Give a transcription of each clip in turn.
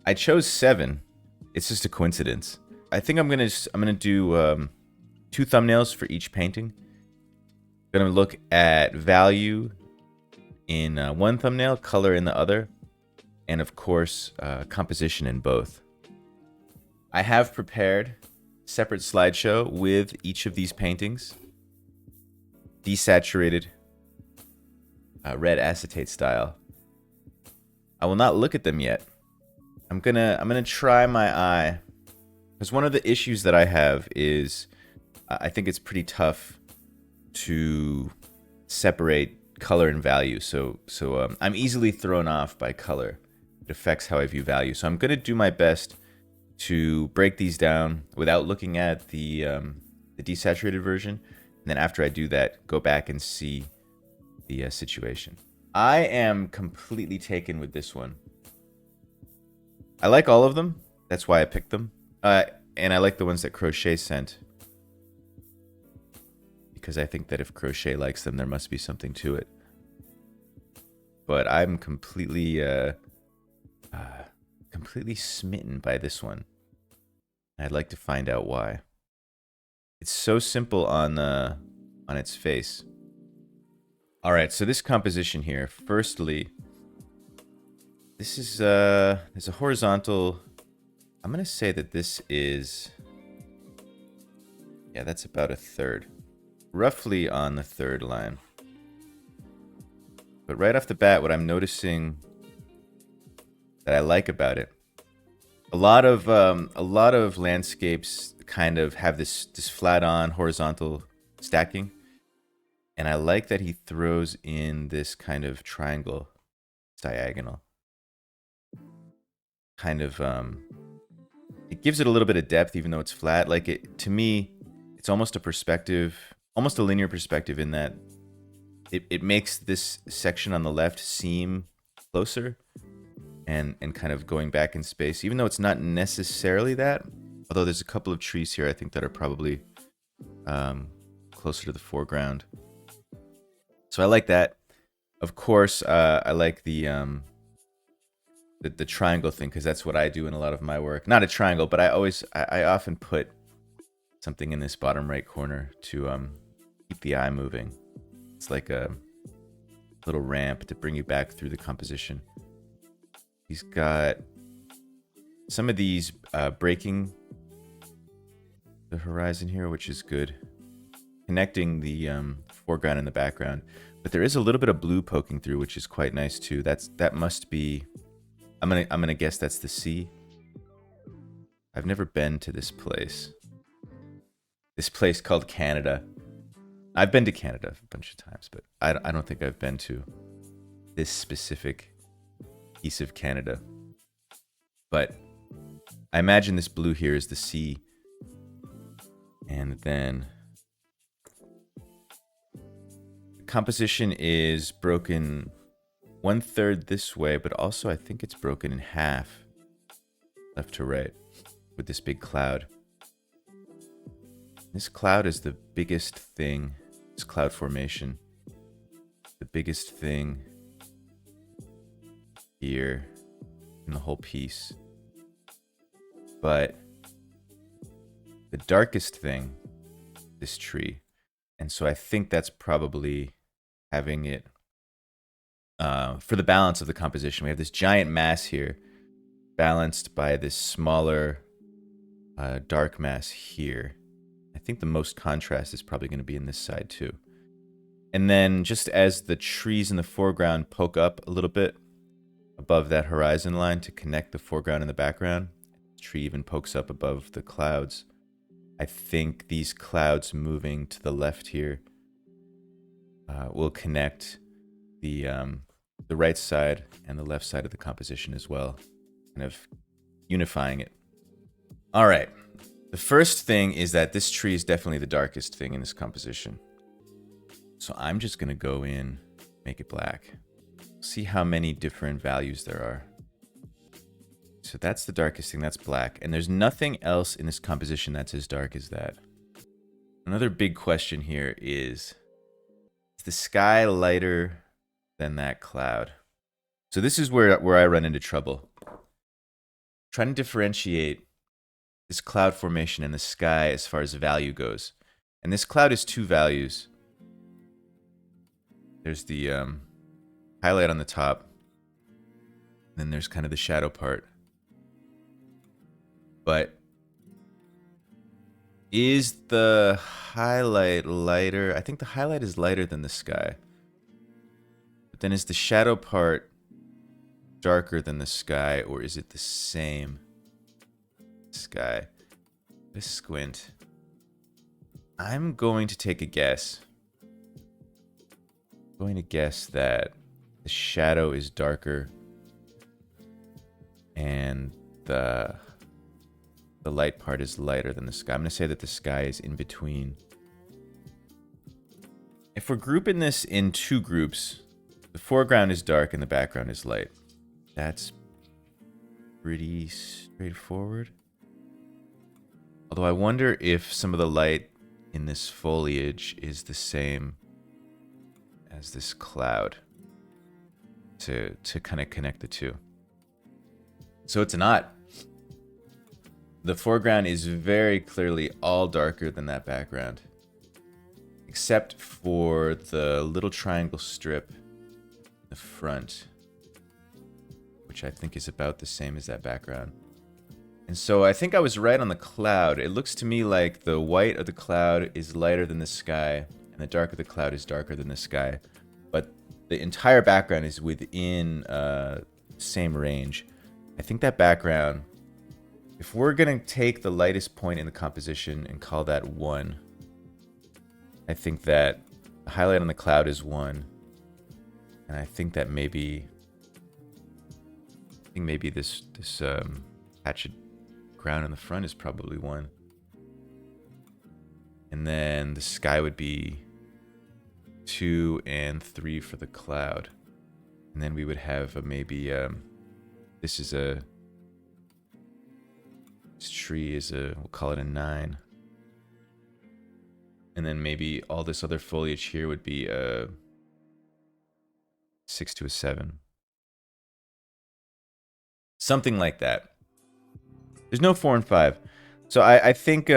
I chose 7. It's just a coincidence. I think I'm gonna do 2 thumbnails for each painting. I'm gonna look at value in one thumbnail, color in the other, and of course composition in both. I have prepared a separate slideshow with each of these paintings, desaturated, red acetate style. I will not look at them yet. I'm gonna try my eye, because one of the issues that I have is I think it's pretty tough to separate color and value. So I'm easily thrown off by color. It affects how I view value. So I'm gonna do my best to break these down without looking at the desaturated version, and then after I do that, go back and see the situation. I am completely taken with this one. I like all of them. That's why I picked them. And I like the ones that Crochet sent, because I think that if Crochet likes them, there must be something to it. But I'm completely smitten by this one. I'd like to find out why. It's so simple on its face. All right, so this composition here. Firstly, this is there's a horizontal. I'm gonna say that this is, yeah, that's about a third, roughly on the third line. But right off the bat, what I'm noticing that I like about it, a lot of landscapes kind of have this flat on horizontal stacking, and I like that he throws in this kind of triangle, diagonal. Kind of it gives it a little bit of depth, even though it's flat. Like, to me, it's almost a perspective, almost a linear perspective, in that it makes this section on the left seem closer and kind of going back in space, even though it's not necessarily that. Although there's a couple of trees here I think that are probably closer to the foreground. So I like that. Of course, I like the triangle thing, because that's what I do in a lot of my work. Not a triangle, but I often put something in this bottom right corner to keep the eye moving. It's like a little ramp to bring you back through the composition. He's got some of these breaking the horizon here, which is good, connecting the foreground and the background. But there is a little bit of blue poking through, which is quite nice too. That must be, I'm gonna guess that's the sea. I've never been to this place. This place called Canada. I've been to Canada a bunch of times, but I don't think I've been to this specific piece of Canada. But I imagine this blue here is the sea. And then the composition is broken 1/3 this way, but also I think it's broken in half, left to right, with this big cloud. This cloud is the biggest thing, this cloud formation, the biggest thing here in the whole piece. But the darkest thing, this tree. And so I think that's probably having it, for the balance of the composition. We have this giant mass here, balanced by this smaller dark mass here. I think the most contrast is probably going to be in this side too. And then just as the trees in the foreground poke up a little bit above that horizon line to connect the foreground and the background, the tree even pokes up above the clouds. I think these clouds moving to the left here will connect the right side and the left side of the composition as well, kind of unifying it. All right. The first thing is that this tree is definitely the darkest thing in this composition. So I'm just going to go in, make it black. See how many different values there are. So that's the darkest thing, that's black. And there's nothing else in this composition that's as dark as that. Another big question here is the sky lighter than that cloud? So this is where I run into trouble. trying to differentiate this cloud formation in the sky as far as value goes. And this cloud is 2 values. There's the highlight on the top. Then there's kind of the shadow part. But is the highlight lighter? I think the highlight is lighter than the sky. But then is the shadow part darker than the sky, or is it the same sky? Let's squint. I'm going to take a guess. I'm going to guess that the shadow is darker and the light part is lighter than the sky. I'm going to say that the sky is in between. If we're grouping this in 2 groups, the foreground is dark and the background is light. That's pretty straightforward. Although I wonder if some of the light in this foliage is the same as this cloud to kind of connect the two. So it's not. The foreground is very clearly all darker than that background, except for the little triangle strip in the front, which I think is about the same as that background. And so I think I was right on the cloud. It looks to me like the white of the cloud is lighter than the sky, and the dark of the cloud is darker than the sky. But the entire background is within same range. I think that background, if we're going to take the lightest point in the composition and call that 1, I think that the highlight on the cloud is 1. And I think that maybe this patch of ground in the front is probably 1. And then the sky would be 2 and 3 for the cloud. And then we would have this tree is we'll call it a 9. And then maybe all this other foliage here would be a 6 to a 7. Something like that. There's no 4 and 5. So I think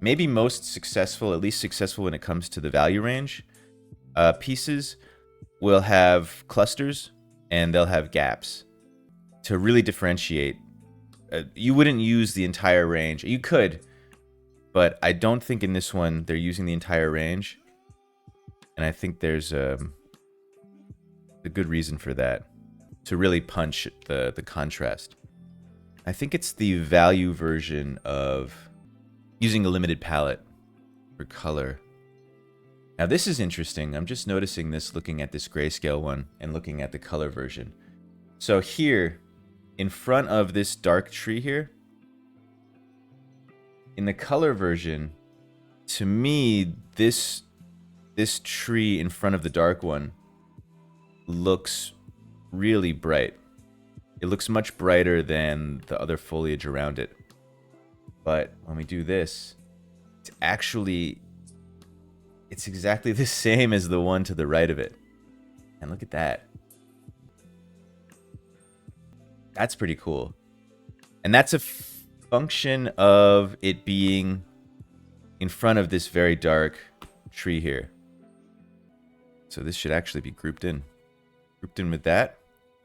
maybe most successful, at least successful when it comes to the value range, pieces will have clusters and they'll have gaps to really differentiate. You wouldn't use the entire range. You could, but I don't think in this one they're using the entire range. And I think there's a good reason for that, to really punch the contrast. I think it's the value version of using a limited palette for color. Now this is interesting. I'm just noticing this looking at this grayscale one and looking at the color version. So here, in front of this dark tree here, in the color version, to me, this tree in front of the dark one looks really bright. It looks much brighter than the other foliage around it. But when we do this, it's exactly the same as the one to the right of it. And look at that. That's pretty cool. And that's a function of it being in front of this very dark tree here. So this should actually be grouped in. Grouped in with that.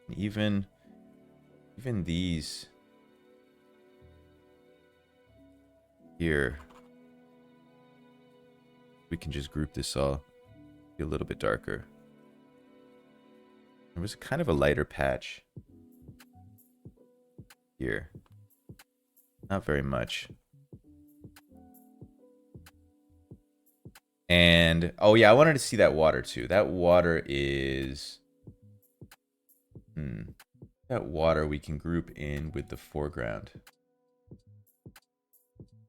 And even these here. We can just group this all. Be a little bit darker. There was kind of a lighter patch here. Not very much. And, oh yeah, I wanted to see that water too. That water is... That water we can group in with the foreground.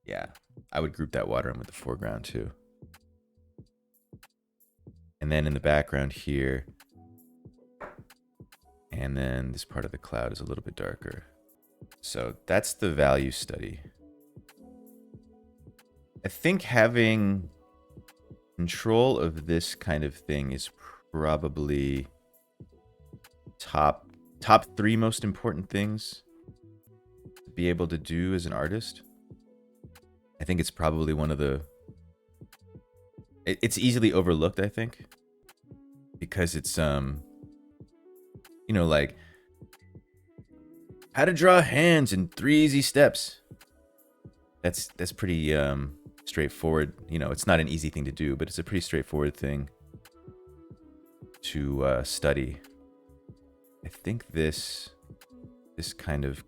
Yeah, I would group that water in with the foreground too. And then in the background here. And then this part of the cloud is a little bit darker. So that's the value study. I think having control of this kind of thing is probably top 3 most important things be able to do as an artist. I think it's probably one of the... It's easily overlooked, I think. Because it's, you know, like... how to draw hands in 3 easy steps. That's pretty straightforward. You know, it's not an easy thing to do, but it's a pretty straightforward thing to study. I think this kind of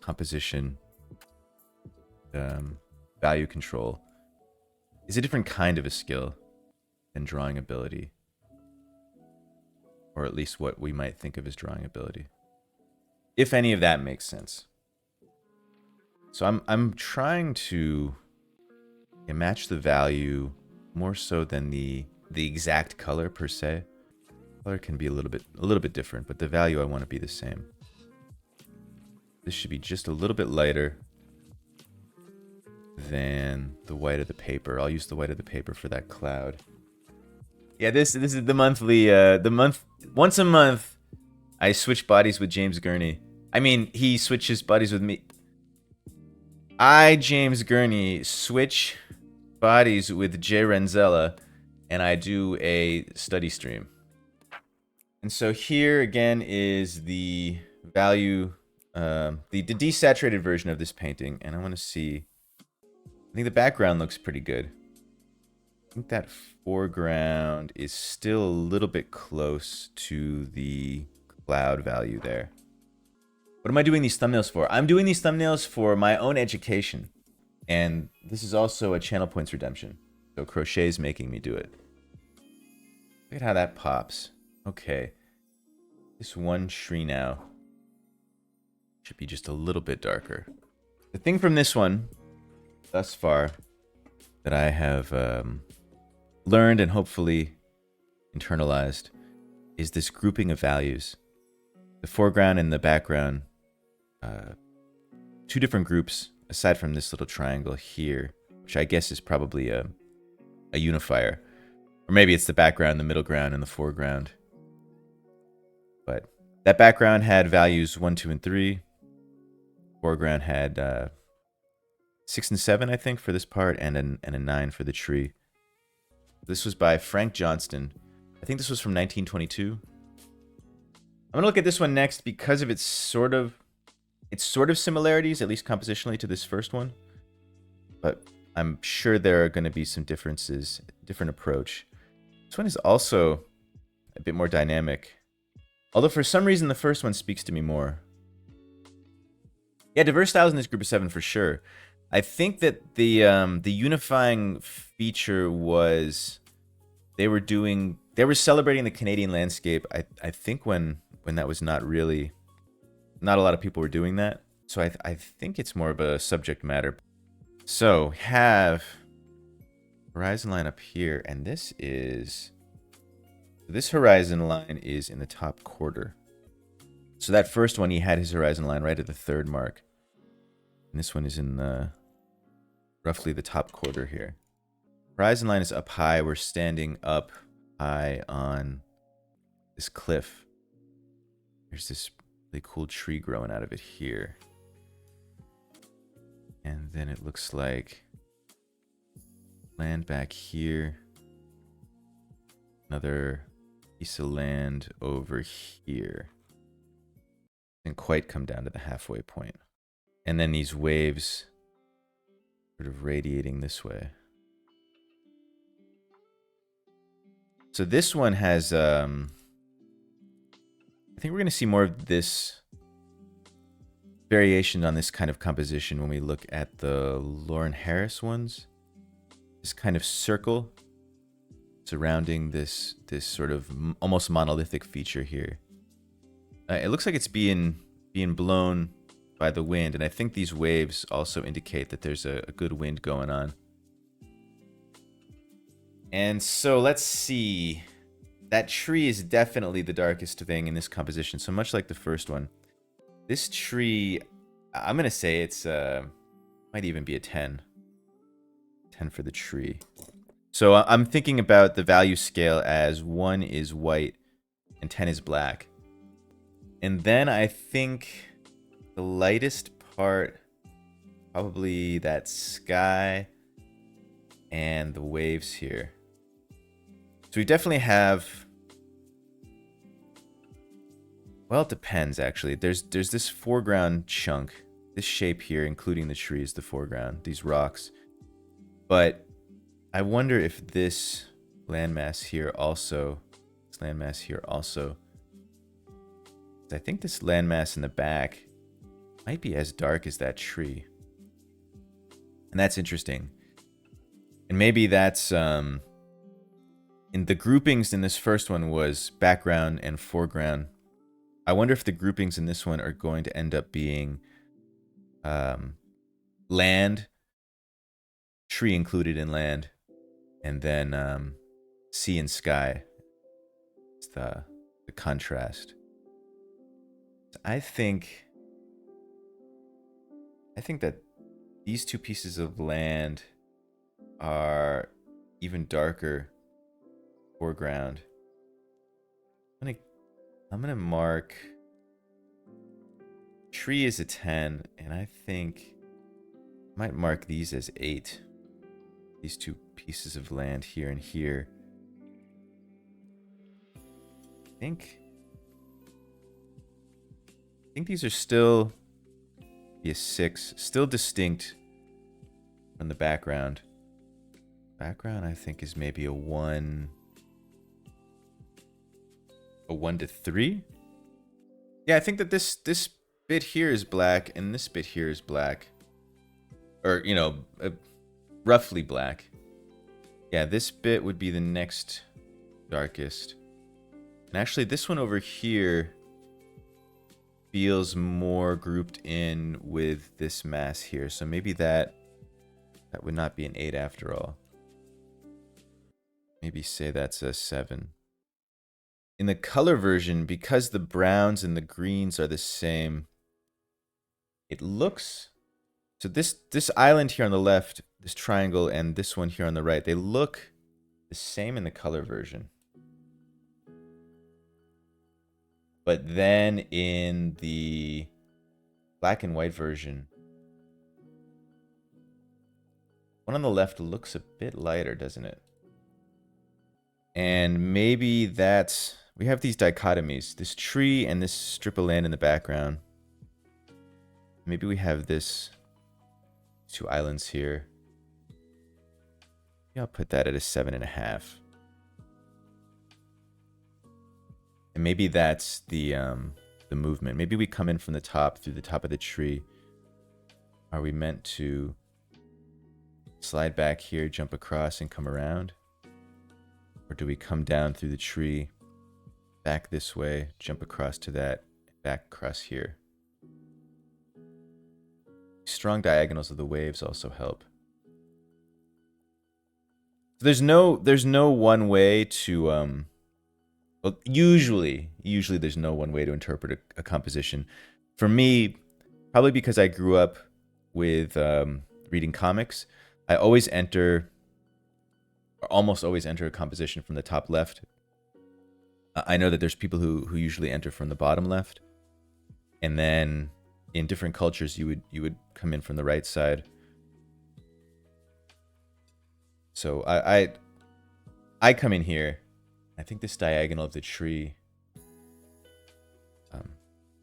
composition value control is a different kind of a skill than drawing ability, or at least what we might think of as drawing ability, if any of that makes sense. So I'm trying to match the value more so than the exact color per se. Color can be a little bit different, but the value I want to be the same. This should be just a little bit lighter than the white of the paper. I'll use the white of the paper for that cloud. Yeah, this is the monthly once a month I switch bodies with James Gurney. I mean, he switches bodies with me. I, James Gurney, switch bodies with Jay Renzella, and I do a study stream. And so here again is the value, the desaturated version of this painting, and I want to see. I think the background looks pretty good. I think that foreground is still a little bit close to the cloud value there. What am I doing these thumbnails for? I'm doing these thumbnails for my own education. And this is also a channel points redemption. So Crochet's making me do it. Look at how that pops. Okay. This one tree now should be just a little bit darker. The thing from this one, thus far, that I have learned and hopefully internalized is this grouping of values. The foreground and the background, 2 different groups aside from this little triangle here, which I guess is probably a unifier. Or maybe it's the background, the middle ground, and the foreground. But that background had values 1, 2, and 3. Foreground had 6 and 7, I think, for this part, and a 9 for the tree. This was by Frank Johnston. I think this was from 1922. I'm gonna look at this one next because of its sort of similarities, at least compositionally, to this first one. But I'm sure there are going to be some differences, different approach. This one is also a bit more dynamic, although for some reason the first one speaks to me more. Yeah, diverse styles in this group of 7 for sure. I think that the unifying feature was they were celebrating the Canadian landscape. I think when that was not a lot of people were doing that. So I think it's more of a subject matter. So we have horizon line up here, and this horizon line is in the top quarter. So that first one, he had his horizon line right at the 3rd mark. And this one is in roughly the top quarter here. Horizon line is up high. We're standing up high on this cliff. There's this really cool tree growing out of it here. And then it looks like land back here. Another piece of land over here. Didn't quite come down to the halfway point. And then these waves sort of radiating this way. So this one has, I think we're going to see more of this variation on this kind of composition when we look at the Lawren Harris ones. This kind of circle surrounding this sort of almost monolithic feature here. It looks like it's being blown by the wind, and I think these waves also indicate that there's a good wind going on. And so let's see. That tree is definitely the darkest thing in this composition. So much like the first one, this tree, I'm going to say it's, might even be a 10. 10 for the tree. So I'm thinking about the value scale as 1 is white and 10 is black. And then I think The lightest part, probably that sky and the waves here. So we definitely have, well, it depends actually. There's this foreground chunk. This shape here, including the trees, the foreground, these rocks. But I wonder if this landmass here also, I think this landmass in the back might be as dark as that tree. And that's interesting. And maybe that's, in the groupings in this first one was background and foreground. I wonder if the groupings in this one are going to end up being land, tree included in land, and then sea and sky. It's the contrast. I think that these two pieces of land are even darker foreground. I'm gonna mark tree as a 10, and I think I might mark these as 8. These two pieces of land here and here. I think these are still be a 6, still distinct from the background. Background, I think, is maybe a 1 to 3. Yeah, I think that this bit here is black and this bit here is black, or roughly black. Yeah, this bit would be the next darkest, and actually this one over here feels more grouped in with this mass here, so maybe that would not be an 8 after all. Maybe say that's a 7. In the color version, because the browns and the greens are the same, it looks, so this island here on the left, this triangle, and this one here on the right, they look the same in the color version. But then in the black and white version, one on the left looks a bit lighter, doesn't it? And maybe that's, we have these dichotomies, this tree and this strip of land in the background. Maybe we have this, two islands here. Yeah, I'll put that at a 7.5. And maybe that's the movement. Maybe we come in from the top, through the top of the tree. Are we meant to slide back here, jump across, and come around? Or do we come down through the tree, back this way, jump across to that, back across here? Strong diagonals of the waves also help. So there's no one way to well, usually there's no one way to interpret a composition. For me, probably because I grew up with reading comics, I always enter, or almost always enter, a composition from the top left. I know that there's people who usually enter from the bottom left, and then in different cultures you would come in from the right side. So I come in here. I think this diagonal of the tree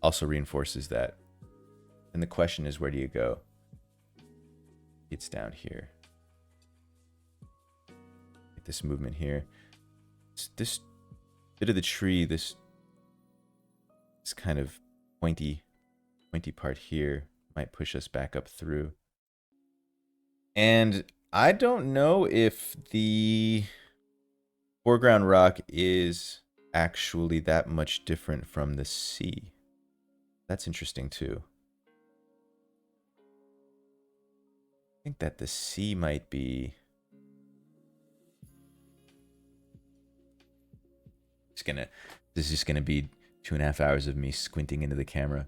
also reinforces that. And the question is, where do you go? It's down here. This movement here. This bit of the tree, this kind of pointy part here might push us back up through. And I don't know if the foreground rock is actually that much different from the sea. That's interesting too. I think that the sea might be... This is just gonna be 2.5 hours of me squinting into the camera.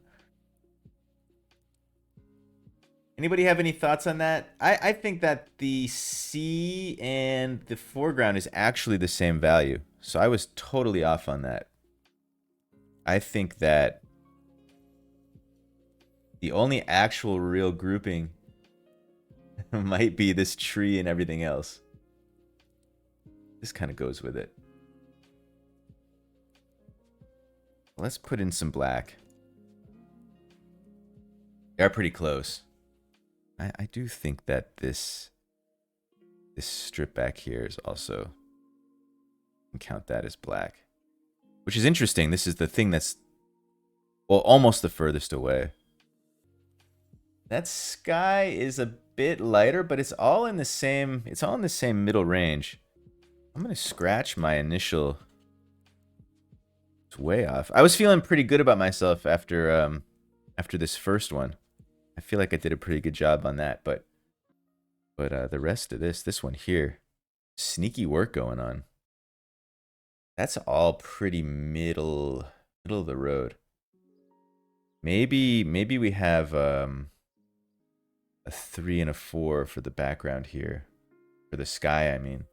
Anybody have any thoughts on that? I think that the sea and the foreground is actually the same value. So I was totally off on that. I think that The only actual real grouping might be this tree and everything else. This kind of goes with it. Let's put in some black. They are pretty close. I do think that this strip back here is also, you can count that as black. Which is interesting. This is the thing that's, well, almost the furthest away. That sky is a bit lighter, but it's all in the same middle range. I'm gonna scratch my initial. It's way off. I was feeling pretty good about myself after this first one. I feel like I did a pretty good job on that, but the rest of this one here, sneaky work going on. That's all pretty middle of the road. Maybe we have a 3 and a 4 for the background here, for the sky, I mean.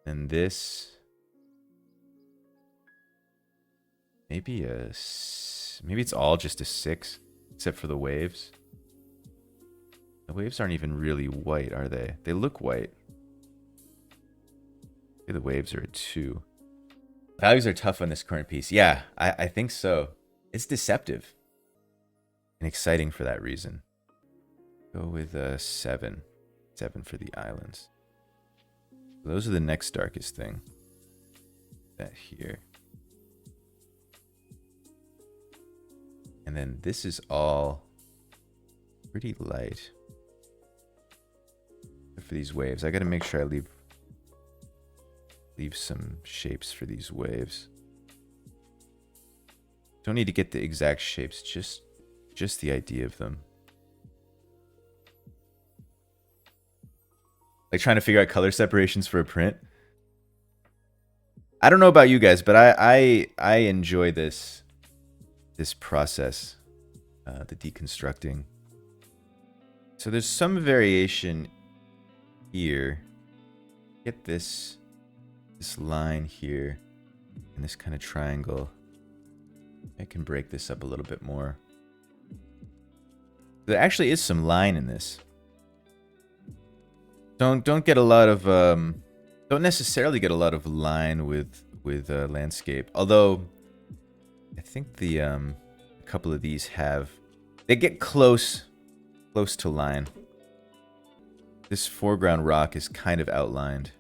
And this, maybe it's all just a 6, except for the waves. The waves aren't even really white, are they? They look white. Maybe the waves are a 2. Values are tough on this current piece. Yeah, I think so. It's deceptive and exciting for that reason. Go with a 7. 7 for the islands. Those are the next darkest thing. That here. And then this is all pretty light. For these waves, I gotta make sure I leave some shapes for these waves. Don't need to get the exact shapes, just the idea of them. Like trying to figure out color separations for a print. I don't know about you guys, but I enjoy this process, the deconstructing. So there's some variation here. Get this line here and this kind of triangle. I can break this up a little bit more. There actually is some line in this. Don't get a lot of don't necessarily get a lot of line with landscape. Although I think the a couple of these they get close to line. This foreground rock is kind of outlined.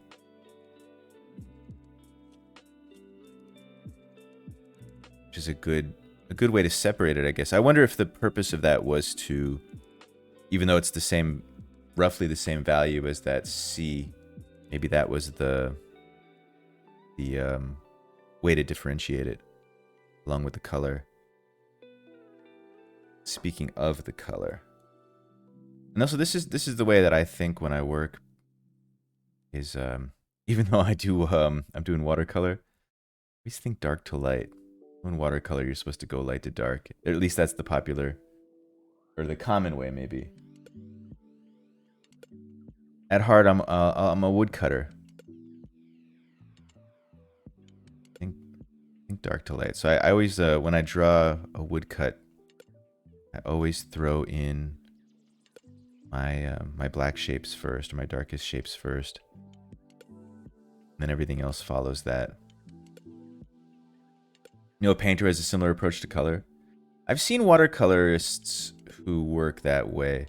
Which is a good way to separate it, I guess. I wonder if the purpose of that was to, even though it's roughly the same value as that C, maybe that was the way to differentiate it, along with the color. Speaking of the color, and also this is the way that I think when I work. Is even though I do I'm doing watercolor, I always think dark to light. In watercolor, you're supposed to go light to dark. Or at least that's the popular, or the common way, maybe. At heart, I'm a woodcutter. Think dark to light. So I always, when I draw a woodcut, I always throw in my black shapes first, or my darkest shapes first. And then everything else follows that. You know, a painter has a similar approach to color. I've seen watercolorists who work that way.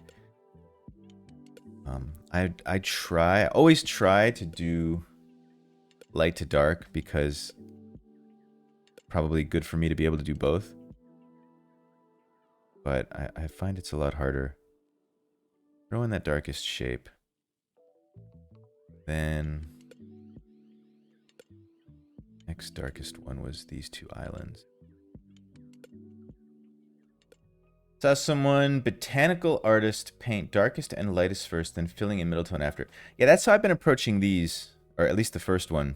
I always try to do light to dark because it's probably good for me to be able to do both. But I find it's a lot harder. Throw in that darkest shape. Then next darkest one was these 2 islands. Saw someone, botanical artist, paint darkest and lightest first, then filling in middle tone after. Yeah, that's how I've been approaching these, or at least the first one.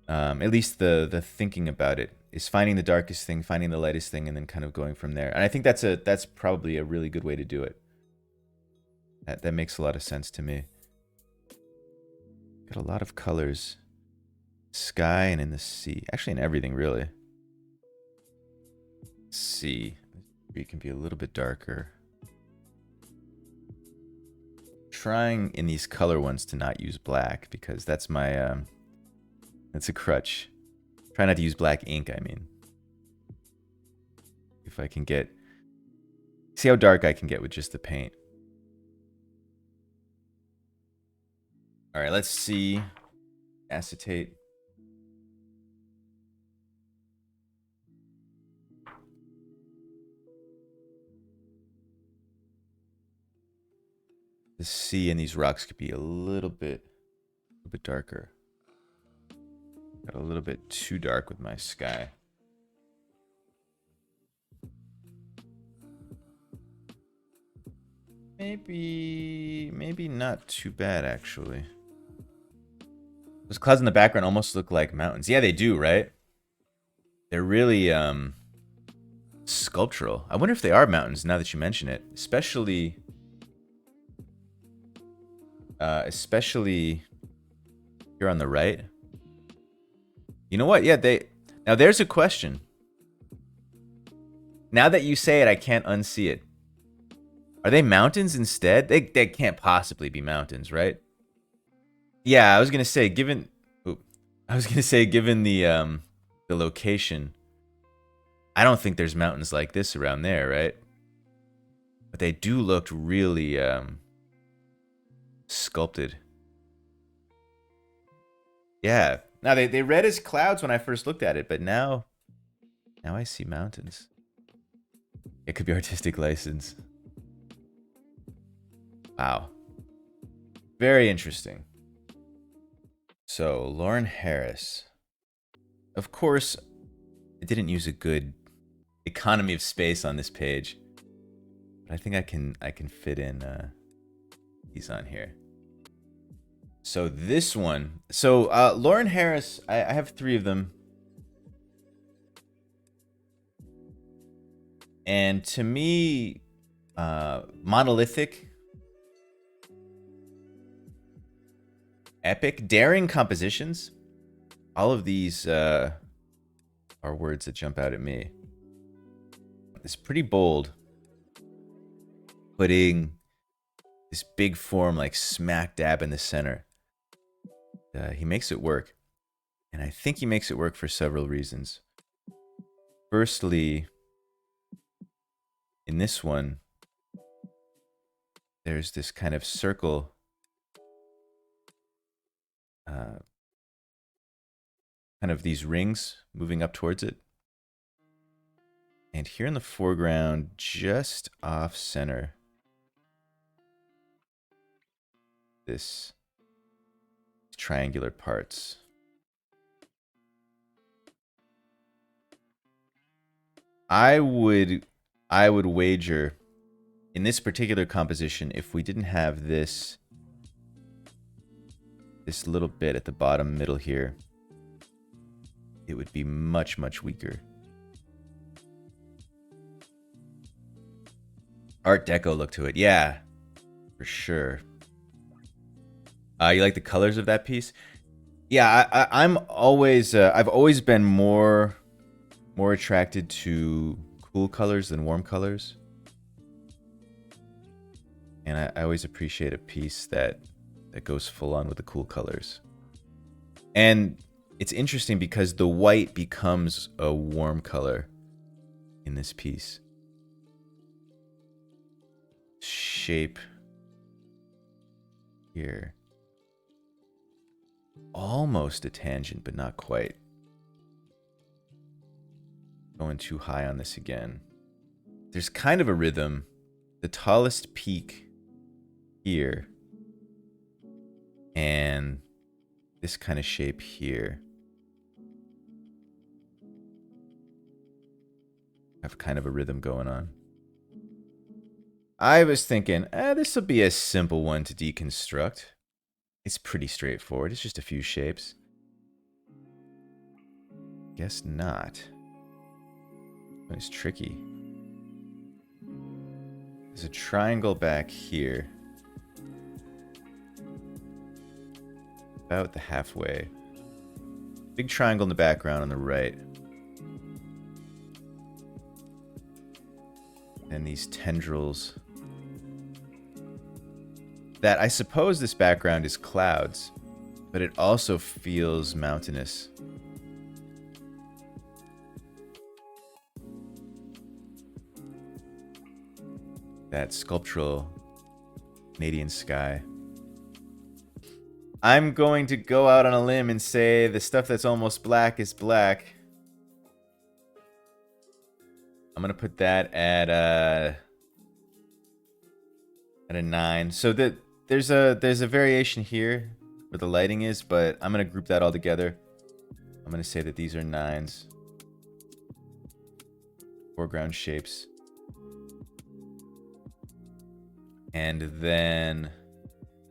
At least the thinking about it is finding the darkest thing, finding the lightest thing, and then kind of going from there. And I think that's probably a really good way to do it. That makes a lot of sense to me. Got a lot of colors. Sky and in the sea. Actually in everything, really. Sea. It can be a little bit darker. Trying in these color ones to not use black because that's my that's a crutch. Try not to use black ink, I mean. If I can get, see how dark I can get with just the paint. All right, let's see. Acetate. The sea in these rocks could be a little bit darker. Got a little bit too dark with my sky. Maybe not too bad, actually. Those clouds in the background almost look like mountains. Yeah, they do, right? They're really sculptural. I wonder if they are mountains now that you mention it. Especially here on the right. You know what? Yeah, now there's a question. Now that you say it, I can't unsee it. Are they mountains instead? They can't possibly be mountains, right? Yeah, I was gonna say given the location, I don't think there's mountains like this around there, right? But they do look really sculpted. Yeah. Now they read as clouds when I first looked at it, but now I see mountains. It could be artistic license. Wow. Very interesting. So, Lawren Harris. Of course, I didn't use a good economy of space on this page. But I think I can fit in these on here. So this one. So Lawren Harris, I have 3 of them. And to me, monolithic, epic, daring compositions. All of these are words that jump out at me. It's pretty bold. Putting this big form like smack dab in the center. He makes it work. And I think he makes it work for several reasons. Firstly, in this one, there's this kind of circle. Kind of these rings moving up towards it. And here in the foreground, just off center, this triangular parts. I would wager in this particular composition, if we didn't have this little bit at the bottom middle here, it would be much, much weaker. Art Deco look to it. Yeah, for sure. You like the colors of that piece? Yeah, I'm always I've always been more attracted to cool colors than warm colors. And I always appreciate a piece that goes full on with the cool colors. And it's interesting because the white becomes a warm color in this piece. Shape here. Almost a tangent, but not quite. Going too high on this again. There's kind of a rhythm. The tallest peak here. And this kind of shape here. Have kind of a rhythm going on. I was thinking, this will be a simple one to deconstruct. It's pretty straightforward. It's just a few shapes. Guess not. It's tricky. There's a triangle back here. About the halfway. Big triangle in the background on the right. And these tendrils. That I suppose this background is clouds, but it also feels mountainous. That sculptural Canadian sky. I'm going to go out on a limb and say the stuff that's almost black is black. I'm gonna put that at a 9. So there's a variation here where the lighting is, but I'm gonna group that all together. I'm gonna say that these are 9s. Foreground shapes. And then,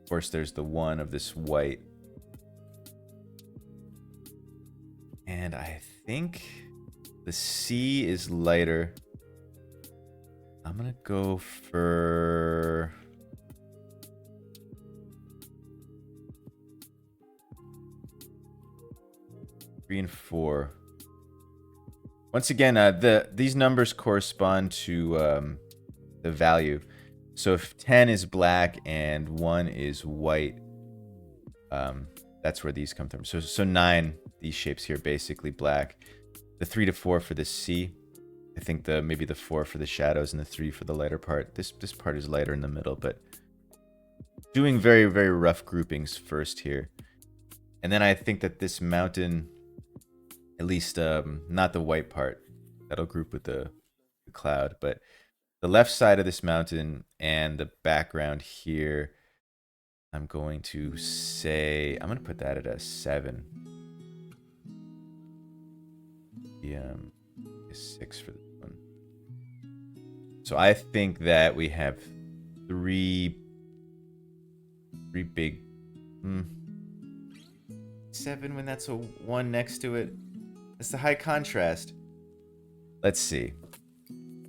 of course, there's the 1 of this white. And I think the C is lighter. I'm gonna go for... three and 4. Once again, these numbers correspond to the value. So if 10 is black and 1 is white, that's where these come from. So 9, these shapes here, basically black. The 3 to 4 for the C. I think maybe the 4 for the shadows and the 3 for the lighter part. This part is lighter in the middle, but doing very, very rough groupings first here. And then I think that this mountain, at least not the white part, that'll group with the cloud, but the left side of this mountain and the background here, I'm going to say, I'm going to put that at a 7. A 6 for this one. So I think that we have three big 7 when that's a 1 next to it. That's the high contrast. Let's see.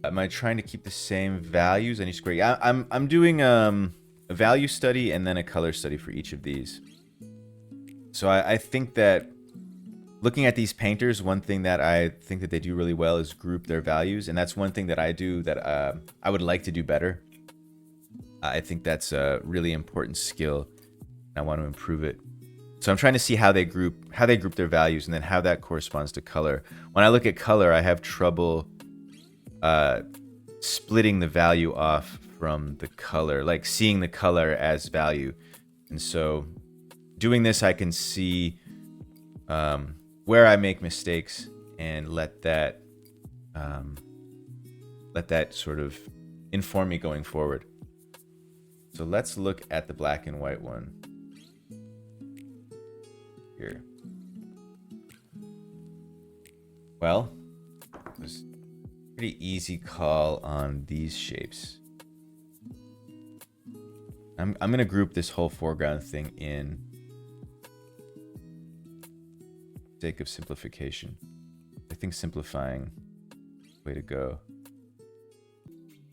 Am I trying to keep the same values? Any square? I'm doing a value study and then a color study for each of these. So I think that looking at these painters, one thing that I think that they do really well is group their values, and that's one thing that I do that I would like to do better. I think that's a really important skill. I want to improve it. So I'm trying to see how they group their values and then how that corresponds to color. When I look at color, I have trouble splitting the value off from the color, like seeing the color as value. And so doing this, I can see where I make mistakes and let that sort of inform me going forward. So let's look at the black and white one here. Well, it was a pretty easy call on these shapes. I'm going to group this whole foreground thing in for the sake of simplification. I think simplifying way to go.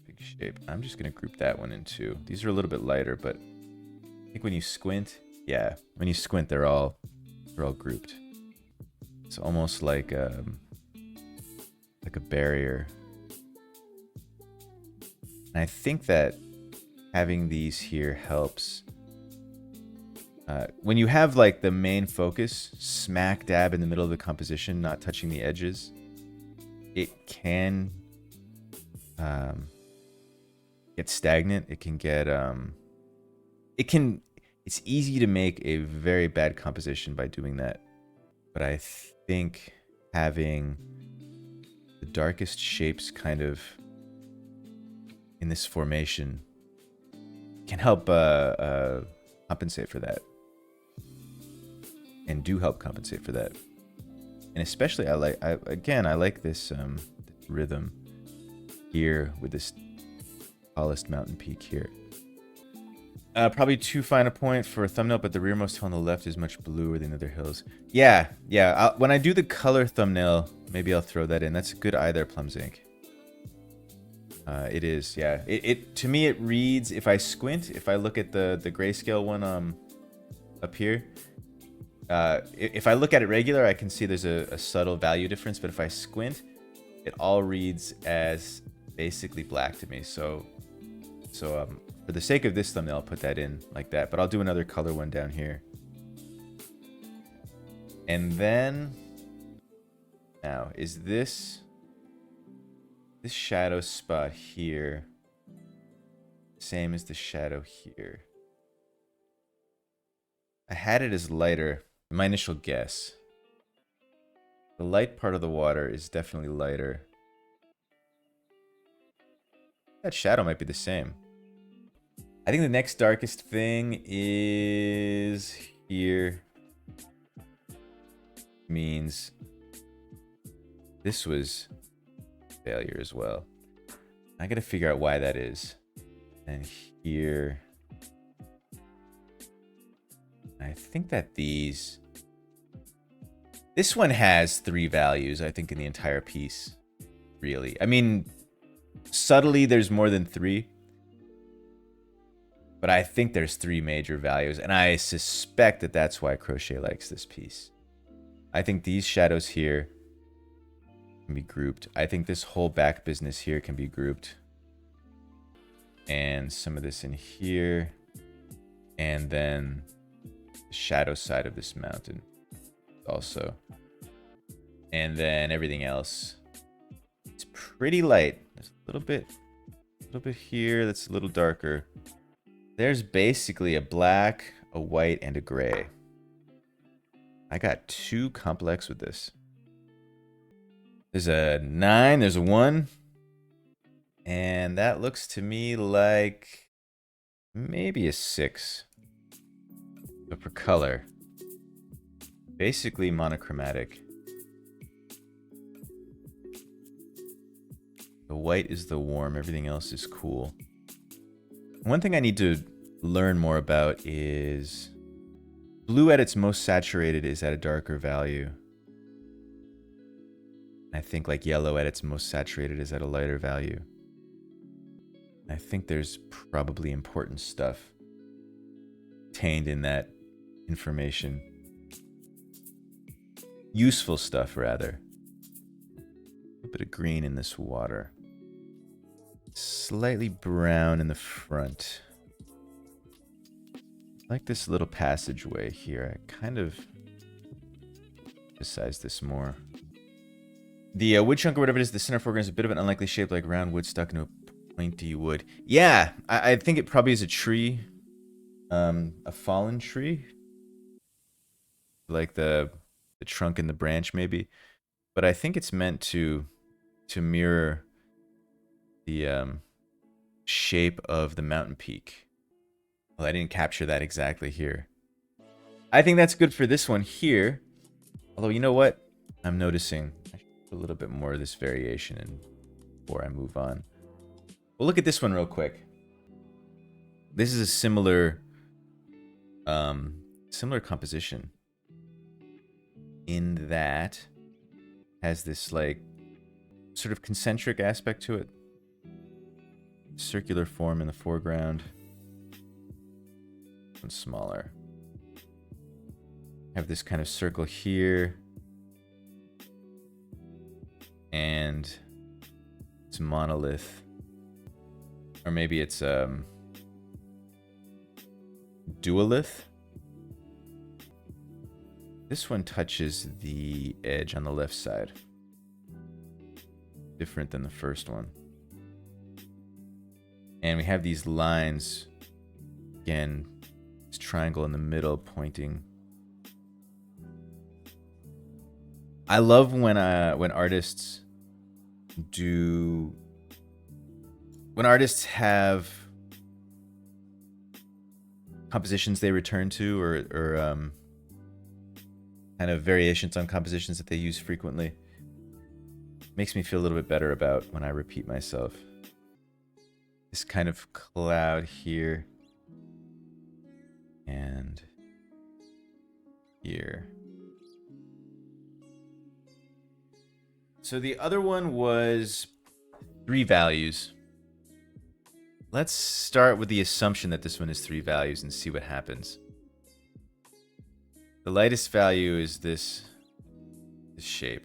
Big shape. I'm just going to group that one in too. These are a little bit lighter, but I think when you squint, yeah, when you squint, they're all grouped. It's almost like a barrier. And I think that having these here helps. When you have like the main focus smack dab in the middle of the composition, not touching the edges, it can get stagnant. It can get it's easy to make a very bad composition by doing that. But I think having the darkest shapes kind of in this formation can help compensate for that, and do help compensate for that. And especially I like this rhythm here with this tallest mountain peak here. Probably too fine a point for a thumbnail, but the rearmost hill on the left is much bluer than the other hills. Yeah. When I do the color thumbnail, maybe I'll throw that in. That's a good eye there, Plumsink. It is, yeah. It to me it reads, if I squint, if I look at the grayscale one up here, if I look at it regular, I can see there's a subtle value difference, but if I squint, it all reads as basically black to me. So for the sake of this thumbnail, I'll put that in like that. But I'll do another color one down here. And then, now, is this shadow spot here same as the shadow here? I had it as lighter, my initial guess. The light part of the water is definitely lighter. That shadow might be the same. I think the next darkest thing is here. Means this was failure as well. I gotta figure out why that is. And here, I think that this one has 3 values, I think, in the entire piece. Really. I mean, subtly there's more than 3. But I think there's 3 major values. And I suspect that that's why Crochet likes this piece. I think these shadows here can be grouped. I think this whole back business here can be grouped. And some of this in here. And then the shadow side of this mountain also. And then everything else. It's pretty light. There's a little bit here that's a little darker. There's basically a black, a white, and a gray. I got 2 complex with this. There's a 9, there's a 1. And that looks to me like maybe a 6. But for color, basically monochromatic. The white is the warm, everything else is cool. One thing I need to learn more about is blue at its most saturated is at a darker value. I think like yellow at its most saturated is at a lighter value. I think there's probably important stuff contained in that information. Useful stuff, rather. A little bit of green in this water. Slightly brown in the front. I like this little passageway here. I kind of emphasize this more. The wood chunk or whatever it is, the center foreground is a bit of an unlikely shape, like round wood stuck in a pointy wood. Yeah, I think it probably is a tree. A fallen tree. Like the trunk and the branch, maybe. But I think it's meant to mirror the shape of the mountain peak. Well, I didn't capture that exactly here. I think that's good for this one here. Although, you know what? I'm noticing I should put a little bit more of this variation in before I move on. Well, look at this one real quick. This is a similar composition in that has this like sort of concentric aspect to it. Circular form in the foreground. And smaller. Have this kind of circle here. And it's monolith. Or maybe it's duolith. This one touches the edge on the left side. Different than the first one. And we have these lines, again, this triangle in the middle pointing. I love when artists have compositions they return to or kind of variations on compositions that they use frequently. Makes me feel a little bit better about when I repeat myself. This kind of cloud here and here. So the other one was 3 values. Let's start with the assumption that this one is 3 values and see what happens. The lightest value is this shape.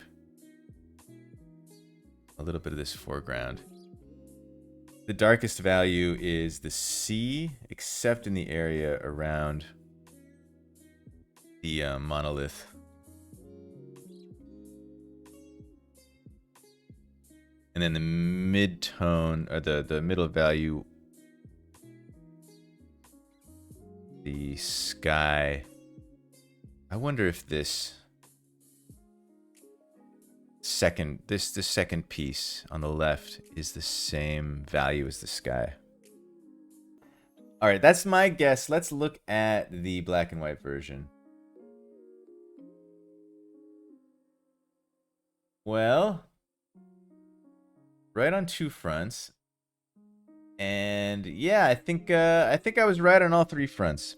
A little bit of this foreground. The darkest value is the C, except in the area around the monolith. And then the mid-tone, or the middle value, the sky. I wonder if this second piece on the left is the same value as the sky. All right, that's my guess. Let's look at the black and white version. Well, right on two fronts. And yeah, I think I was right on all three fronts.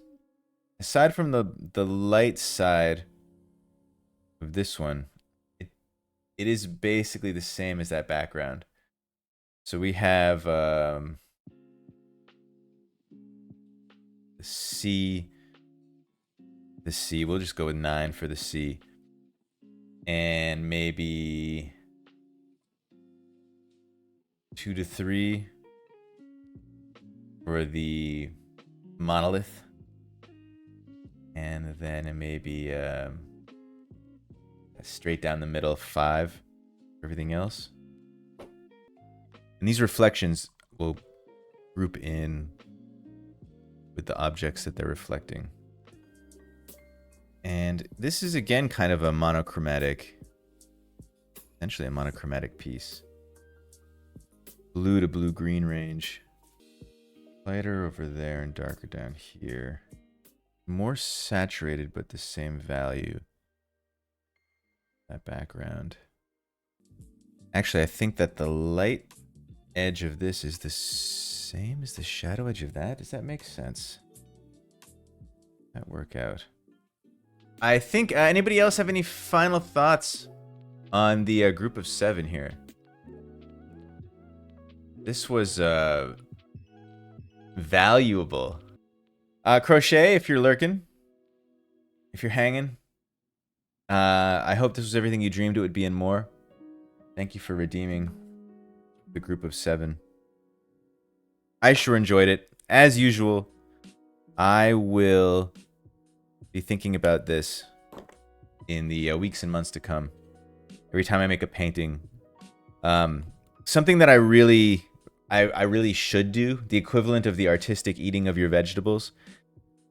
Aside from the light side of this one, it is basically the same as that background. So we have the C. We'll just go with 9 for the C. And maybe 2 to 3 for the monolith. And then maybe straight down the middle, 5 for everything else. And these reflections will group in with the objects that they're reflecting. And this is again kind of a monochromatic, essentially a monochromatic piece. Blue to blue-green range. Lighter over there and darker down here. More saturated, but the same value. That background. Actually, I think that the light edge of this is the same as the shadow edge of that. Does that make sense? That work out? I think, anybody else have any final thoughts on the group of 7 here? This was valuable. Crochet, if you're lurking, if you're hanging, I hope this was everything you dreamed it would be and more. Thank you for redeeming the group of 7. I sure enjoyed it. As usual, I will be thinking about this in the weeks and months to come. Every time I make a painting. Something that I really should do, the equivalent of the artistic eating of your vegetables,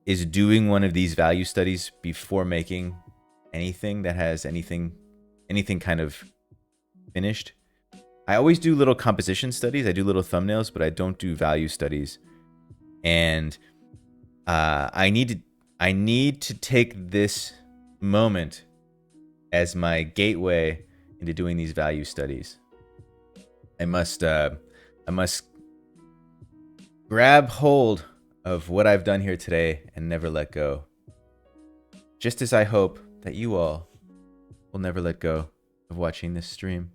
is doing one of these value studies before making anything that has anything kind of finished. I always do little composition studies. I do little thumbnails, but I don't do value studies. And I need to take this moment as my gateway into doing these value studies. I must grab hold of what I've done here today and never let go. Just as I hope that you all will never let go of watching this stream.